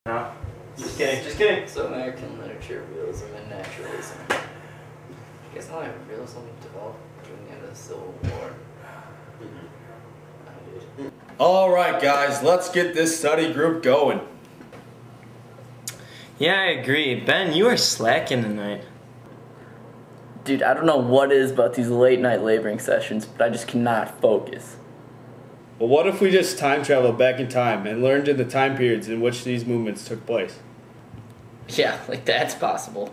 No. Just kidding, just kidding. So American literature, realism, and naturalism. You guys know how realism developed during the end of the Civil War? All right, guys, let's get this study group going. Yeah, I agree. Ben, you are slacking tonight. Dude, I don't know what it is about these late night laboring sessions, but I just cannot focus. Well, what if we just time traveled back in time and learned in the time periods in which these movements took place? Yeah, like that's possible.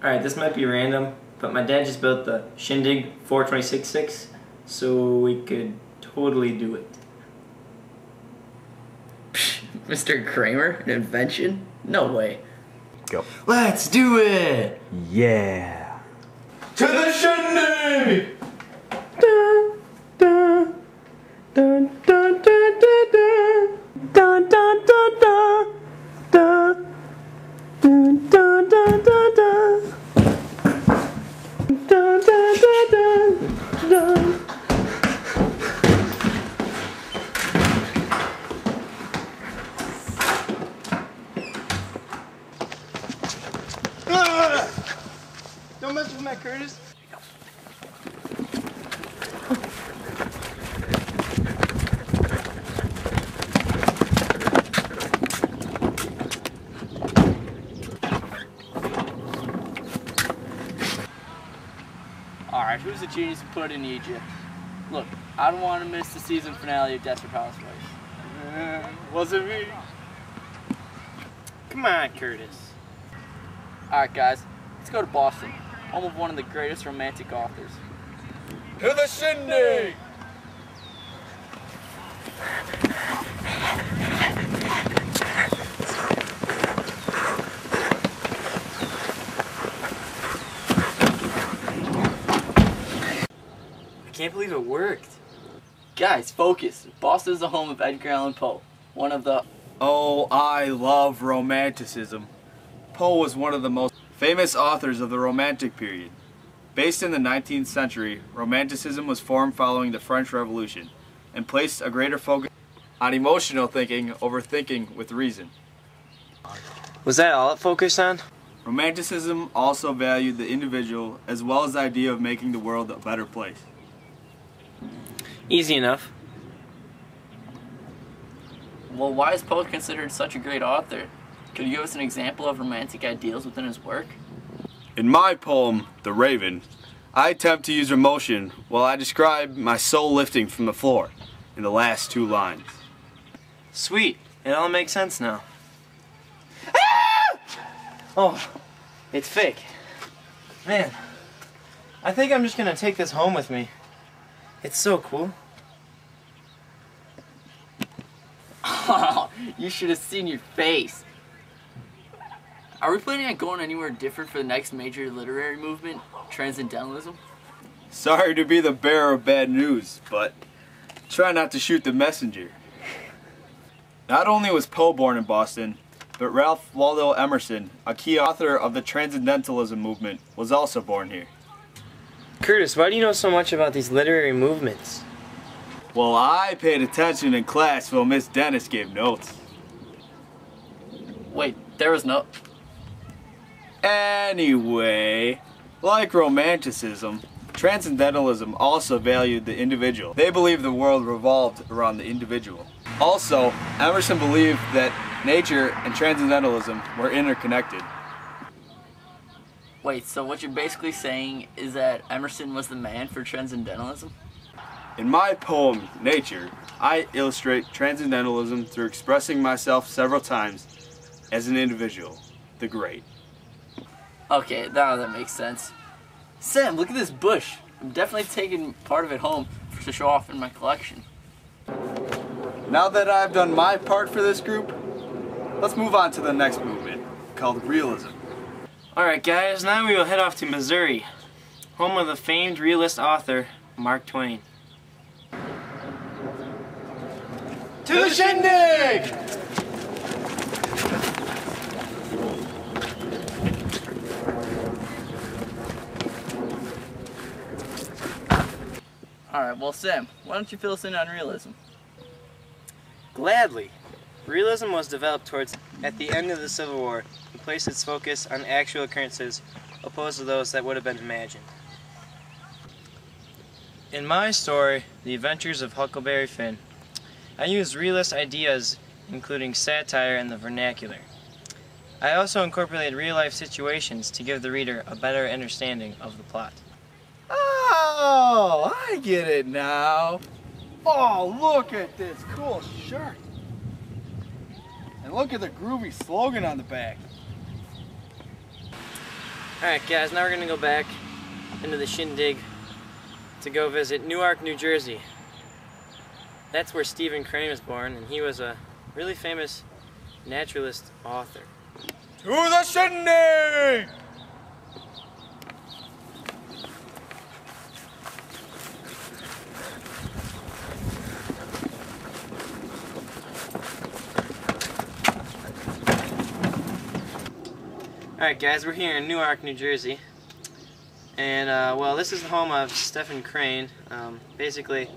Alright, this might be random, but my dad just built the Shindig 426.6, so we could totally do it. Mr. Kramer, an invention? No way. Go. Let's do it! Yeah. To the Shindig! Dun, dun, dun, dun, dun, dun, dun, dun, dun, dun, dun. Dun, dun, dun, dun, dun. Dun, dun, dun, dun, dun. Don't mess with Matt Curtis. Alright, who's the genius who put in Egypt? Look, I don't want to miss the season finale of Desperate Housewives. Wasn't me. Come on, Curtis. Alright guys, let's go to Boston, home of one of the greatest romantic authors. To the Shindig! I can't believe it worked. Guys, focus. Boston is the home of Edgar Allan Poe, one of the... Oh, I love Romanticism. Poe was one of the most famous authors of the Romantic period. Based in the 19th century, Romanticism was formed following the French Revolution and placed a greater focus on emotional thinking over thinking with reason. Was that all it focused on? Romanticism also valued the individual as well as the idea of making the world a better place. Easy enough. Well, why is Poe considered such a great author? Could you give us an example of romantic ideals within his work? In my poem, The Raven, I attempt to use emotion while I describe my soul lifting from the floor in the last 2 lines. Sweet. It all makes sense now. Oh, it's fake. Man, I think I'm just gonna take this home with me. It's so cool. Oh, you should have seen your face. Are we planning on going anywhere different for the next major literary movement, Transcendentalism? Sorry to be the bearer of bad news, but try not to shoot the messenger. Not only was Poe born in Boston, but Ralph Waldo Emerson, a key author of the Transcendentalism movement, was also born here. Curtis, why do you know so much about these literary movements? Well, I paid attention in class while Miss Dennis gave notes. Wait, there was no... Anyway, like Romanticism, Transcendentalism also valued the individual. They believed the world revolved around the individual. Also, Emerson believed that nature and Transcendentalism were interconnected. Wait, so what you're basically saying is that Emerson was the man for Transcendentalism? In my poem, Nature, I illustrate Transcendentalism through expressing myself several times as an individual, the great. Okay, now that makes sense. Sam, look at this bush. I'm definitely taking part of it home to show off in my collection. Now that I've done my part for this group, let's move on to the next movement, called Realism. Alright guys, now we will head off to Missouri, home of the famed realist author, Mark Twain. To the Shindig! Alright, well Sam, why don't you fill us in on realism? Gladly. Realism was developed at the end of the Civil War and placed its focus on actual occurrences opposed to those that would have been imagined. In my story, The Adventures of Huckleberry Finn, I used realist ideas including satire and the vernacular. I also incorporated real-life situations to give the reader a better understanding of the plot. Oh, I get it now. Oh, look at this cool shirt. And look at the groovy slogan on the back. Alright guys, now we're going to go back into the shindig to go visit Newark, New Jersey. That's where Stephen Crane was born, and he was a really famous naturalist author. To the shindig! Alright guys, we're here in Newark, New Jersey. And, well, this is the home of Stephen Crane. Basically,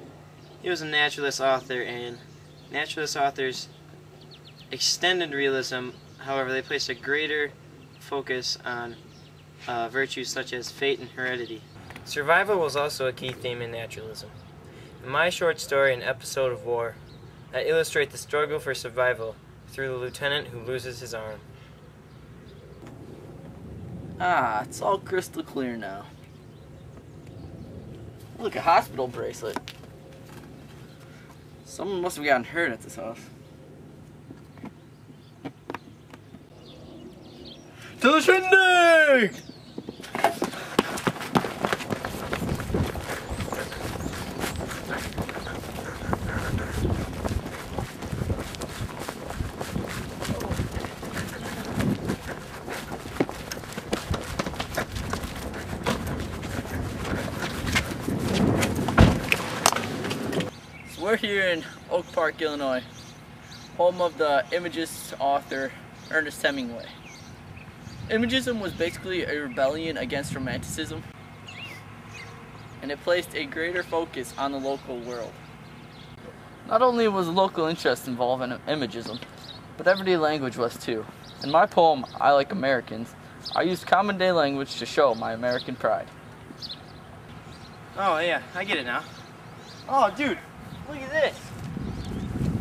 he was a naturalist author, and naturalist authors extended realism. However, they placed a greater focus on virtues such as fate and heredity. Survival was also a key theme in naturalism. In my short story, An Episode of War, I illustrate the struggle for survival through the lieutenant who loses his arm. Ah, it's all crystal clear now. Look, a hospital bracelet. Someone must have gotten hurt at this house. To the shindig! We're here in Oak Park, Illinois, home of the Imagist author Ernest Hemingway. Imagism was basically a rebellion against Romanticism, and it placed a greater focus on the local world. Not only was local interest involved in Imagism, but everyday language was too. In my poem, I Like Americans, I used common day language to show my American pride. Oh yeah, I get it now. Oh dude, look at this.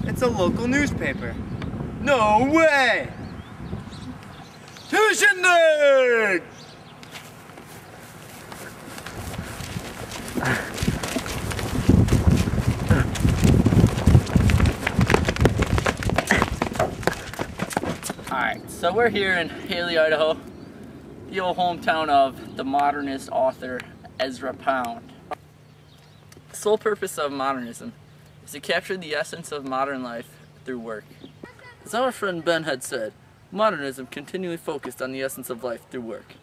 It's a local newspaper. No way! To the shindig! Alright, so we're here in Haley, Idaho, the old hometown of the modernist author Ezra Pound. The sole purpose of modernism is to capture the essence of modern life through work. As our friend Ben had said, modernism continually focused on the essence of life through work.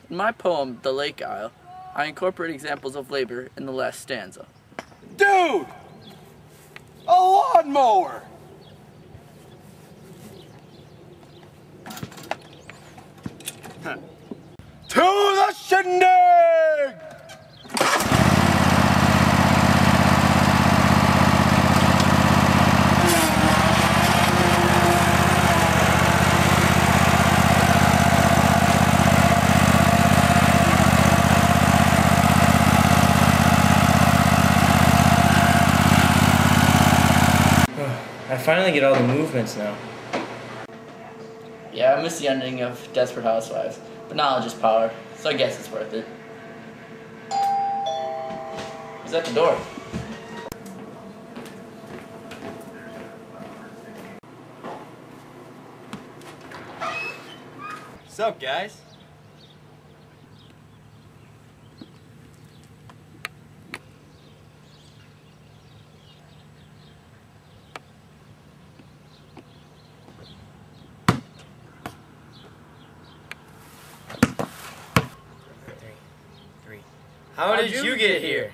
In my poem, The Lake Isle, I incorporate examples of labor in the last stanza. Dude! A lawnmower! To the shindig! I finally get all the movements now. Yeah, I missed the ending of Desperate Housewives, but knowledge is power, so I guess it's worth it. Who's at the door? What's up, guys? How did you get here?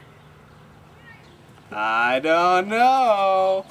I don't know.